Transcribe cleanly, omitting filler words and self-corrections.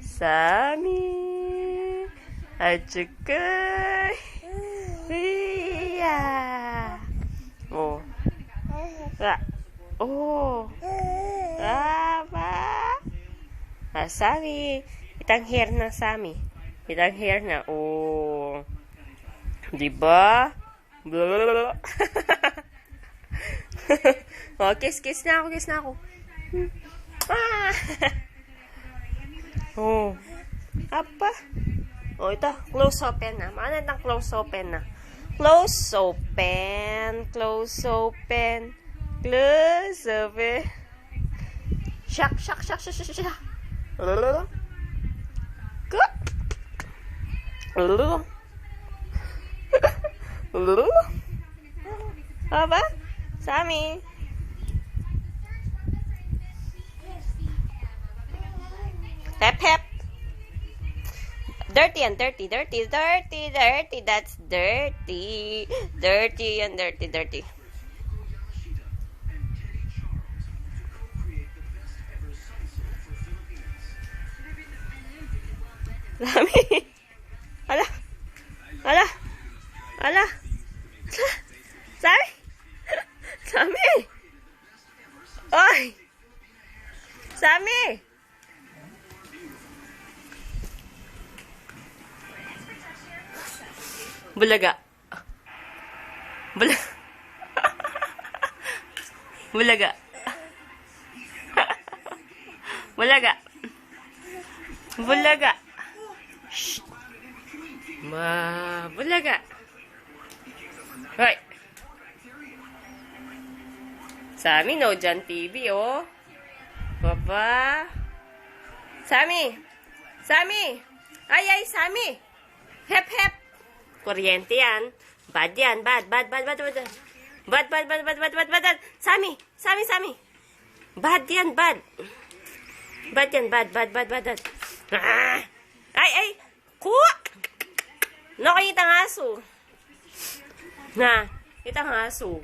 Sammy. At saka, oh. Oh. Apa? Sammy. Itang hair na, Sammy. Itang hair na. Oh. Diba? Blablabla. Oh, kiss na ako. Ah. Oh. Apa? Oh, ito. Close open na. Mana itang close open na. Close open. Shak. Apa? Sammy. Hep. Dirty and dirty. That's dirty. Dirty and dirty. Sammy. Ala. Sammy. Oy. Sammy. Bulaga. Shh. Bulaga. Right. Sammy, no dyan TV, oh. Baba. Sammy. Ay, Sammy. Hep. Kuryente yan. Bad yan. Bad. Sammy. Bad yan. Ay. Kuha. No, kitang aso. Na, kitang aso.